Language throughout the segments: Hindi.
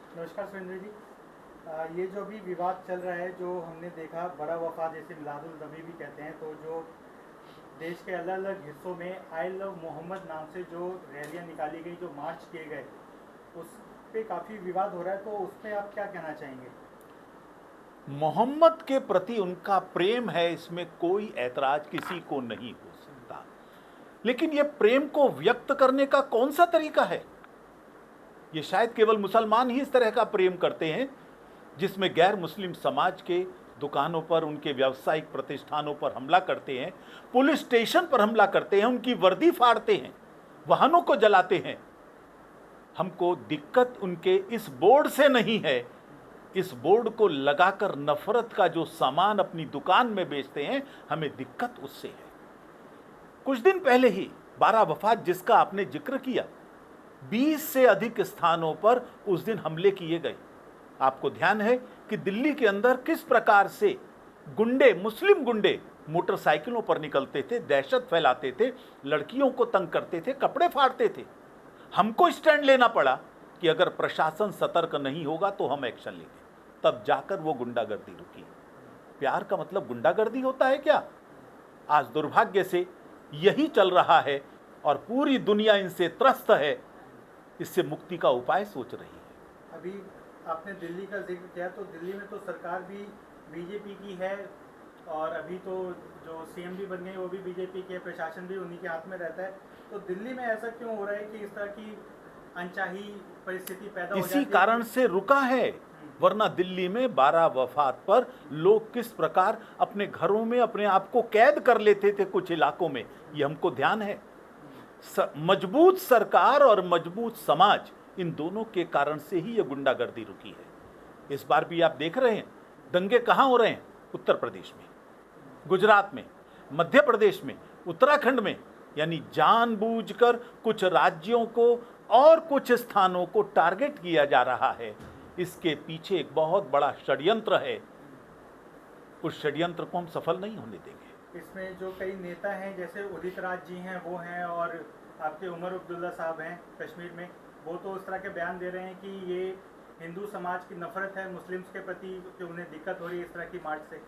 नमस्कार सुरेंद्र जी। ये जो भी विवाद चल रहा है, जो हमने देखा बड़ा वफा जैसे मिलादुल नबी भी कहते हैं, तो जो देश के अलग अलग हिस्सों में आई लव मोहम्मद नाम से जो रैलियां निकाली गई, जो मार्च किए गए, उस पे काफ़ी विवाद हो रहा है, तो उस पर आप क्या कहना चाहेंगे? मोहम्मद के प्रति उनका प्रेम है, इसमें कोई ऐतराज किसी को नहीं हो सकता। लेकिन यह प्रेम को व्यक्त करने का कौन सा तरीका है? ये शायद केवल मुसलमान ही इस तरह का प्रेम करते हैं, जिसमें गैर मुस्लिम समाज के दुकानों पर, उनके व्यावसायिक प्रतिष्ठानों पर हमला करते हैं, पुलिस स्टेशन पर हमला करते हैं, उनकी वर्दी फाड़ते हैं, वाहनों को जलाते हैं। हमको दिक्कत उनके इस बोर्ड से नहीं है। इस बोर्ड को लगाकर नफरत का जो सामान अपनी दुकान में बेचते हैं, हमें दिक्कत उससे है। कुछ दिन पहले ही 12 वफात जिसका आपने जिक्र किया, 20 से अधिक स्थानों पर उस दिन हमले किए गए। आपको ध्यान है कि दिल्ली के अंदर किस प्रकार से गुंडे, मुस्लिम गुंडे मोटरसाइकिलों पर निकलते थे, दहशत फैलाते थे, लड़कियों को तंग करते थे, कपड़े फाड़ते थे। हमको स्टैंड लेना पड़ा कि अगर प्रशासन सतर्क नहीं होगा तो हम एक्शन लेंगे। तब जाकर वो गुंडागर्दी रुकी। प्यार का मतलब गुंडागर्दी होता है क्या? आज दुर्भाग्य से यही चल रहा है और पूरी दुनिया इनसे त्रस्त है। इससे मुक्ति का उपाय सोच रही है। अभी आपने दिल्ली का जिक्र किया, तो दिल्ली में तो सरकार भी बीजेपी की है, और अभी तो जो सीएम भी बन गए वो भी बीजेपी के, प्रशासन भी उन्हीं के हाथ में रहता है। तो दिल्ली में ऐसा क्यों हो रहा है कि इस तरह की अनचाही परिस्थिति पैदा हो जाती है? इसी कारण से रुका है, वरना दिल्ली में 12 वफात पर लोग किस प्रकार अपने घरों में अपने आप को कैद कर लेते थे कुछ इलाकों में, ये हमको ध्यान है। मजबूत सरकार और मजबूत समाज, इन दोनों के कारण से ही यह गुंडागर्दी रुकी है। इस बार भी आप देख रहे हैं दंगे कहां हो रहे हैं? उत्तर प्रदेश में, गुजरात में, मध्य प्रदेश में, उत्तराखंड में। यानी जानबूझकर कुछ राज्यों को और कुछ स्थानों को टारगेट किया जा रहा है। इसके पीछे एक बहुत बड़ा षड्यंत्र है। उस षड्यंत्र को हम सफल नहीं होने देंगे। इसमें जो कई नेता हैं, जैसे उदित राज जी हैं, वो हैं, और आपके उमर अब्दुल्ला साहब हैं कश्मीर में, वो तो उस तरह के बयान दे रहे हैं कि ये हिंदू समाज की नफरत है मुस्लिम्स के प्रति, कि उन्हें दिक्कत हो रही है इस तरह की मार्च से।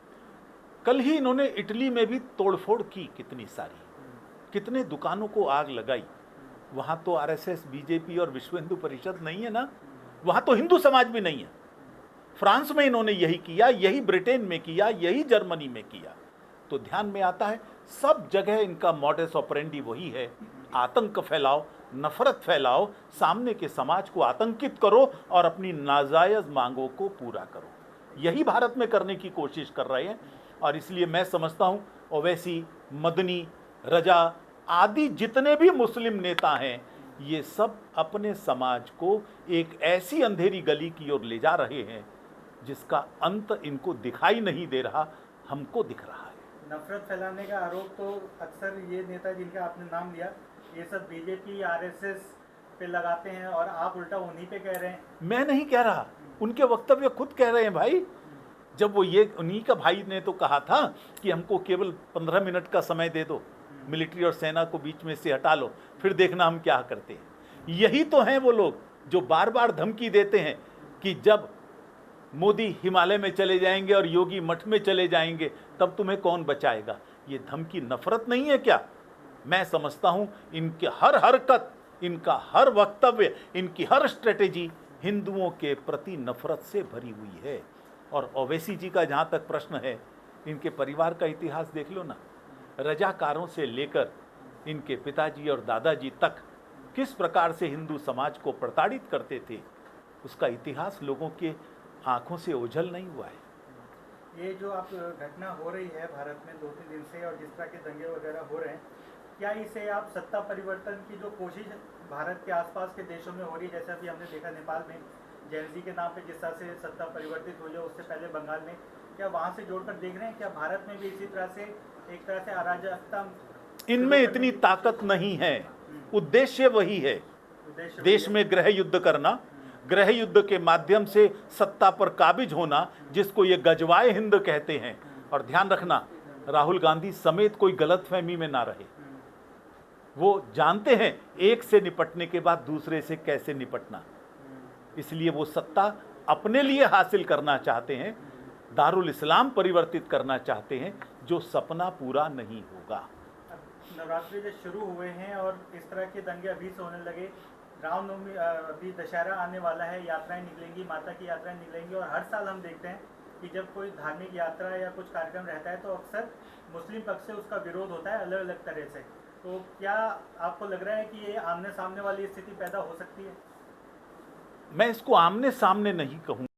कल ही इन्होंने इटली में भी तोड़फोड़ की, कितनी सारी, कितने दुकानों को आग लगाई। वहां तो आरएसएस, बीजेपी और विश्व हिंदू परिषद नहीं है ना, वहां तो हिंदू समाज भी नहीं है। फ्रांस में इन्होंने यही किया, यही ब्रिटेन में किया, यही जर्मनी में किया। तो ध्यान में आता है सब जगह इनका मॉडस ऑपरेंडी वही है। आतंक फैलाओ, नफरत फैलाओ, सामने के समाज को आतंकित करो और अपनी नाजायज मांगों को पूरा करो। यही भारत में करने की कोशिश कर रहे हैं। और इसलिए मैं समझता हूं ओवैसी, मदनी, रजा आदि जितने भी मुस्लिम नेता हैं, ये सब अपने समाज को एक ऐसी अंधेरी गली की ओर ले जा रहे हैं जिसका अंत इनको दिखाई नहीं दे रहा, हमको दिख रहा है। नफरत फैलाने का आरोप तो अक्सर ये नेता जिनका आपने नाम लिया, ये सब बीजेपी, आरएसएस पे लगाते हैं, और आप उल्टा उन्हीं पे कह रहे हैं। मैं नहीं कह रहा, उनके वक्तव्य खुद कह रहे हैं भाई। जब वो ये, उन्हीं का भाई ने तो कहा था कि हमको केवल 15 मिनट का समय दे दो, मिलिट्री और सेना को बीच में से हटा लो, फिर देखना हम क्या करते हैं। यही तो हैं वो लोग जो बार बार धमकी देते हैं कि जब मोदी हिमालय में चले जाएंगे और योगी मठ में चले जाएंगे तब तुम्हें कौन बचाएगा। ये धमकी नफरत नहीं है क्या? मैं समझता हूं इनकी हर हरकत, इनका हर वक्तव्य, इनकी हर स्ट्रेटेजी हिंदुओं के प्रति नफरत से भरी हुई है। और ओवैसी जी का जहां तक प्रश्न है, इनके परिवार का इतिहास देख लो ना। रजाकारों से लेकर इनके पिताजी और दादाजी तक किस प्रकार से हिंदू समाज को प्रताड़ित करते थे, उसका इतिहास लोगों के आंखों से ओझल नहीं हुआ है। ये जो आप घटना हो रही है भारत में 2-3 दिन से, और जिस तरह के दंगे वगैरह हो रहे हैं, क्या इसे आप सत्ता परिवर्तन की जो कोशिश भारत के आसपास के देशों में हो रही है, जैसा कि हमने देखा नेपाल में जेएनजी के नाम पे जिस तरह से सत्ता परिवर्तित हुई है, उससे पहले बंगाल में, क्या वहाँ से जोड़कर देख रहे हैं क्या भारत में भी इसी तरह से एक तरह से अराजकता? इनमें इतनी ताकत नहीं है, उद्देश्य वही है, देश में गृह युद्ध करना, गृह युद्ध के माध्यम से सत्ता पर काबिज होना, जिसको ये गजवाए हिंद कहते हैं। और ध्यान रखना, राहुल गांधी समेत कोई गलतफहमी में ना रहे। वो जानते हैं एक से निपटने के बाद दूसरे से कैसे निपटना। इसलिए वो सत्ता अपने लिए हासिल करना चाहते हैं, दारुल इस्लाम परिवर्तित करना चाहते हैं, जो सपना पूरा नहीं होगा। अब नवरात्रि जब शुरू हुए हैं और इस तरह के दंगे अभी से होने लगे, रामनवमी अभी दशहरा आने वाला है, यात्राएं निकलेंगी, माता की यात्राएं निकलेंगी, और हर साल हम देखते हैं कि जब कोई धार्मिक यात्रा या कुछ कार्यक्रम रहता है तो अक्सर मुस्लिम पक्ष से उसका विरोध होता है अलग अलग तरह से। तो क्या आपको लग रहा है कि ये आमने सामने वाली स्थिति पैदा हो सकती है? मैं इसको आमने सामने नहीं कहूँ।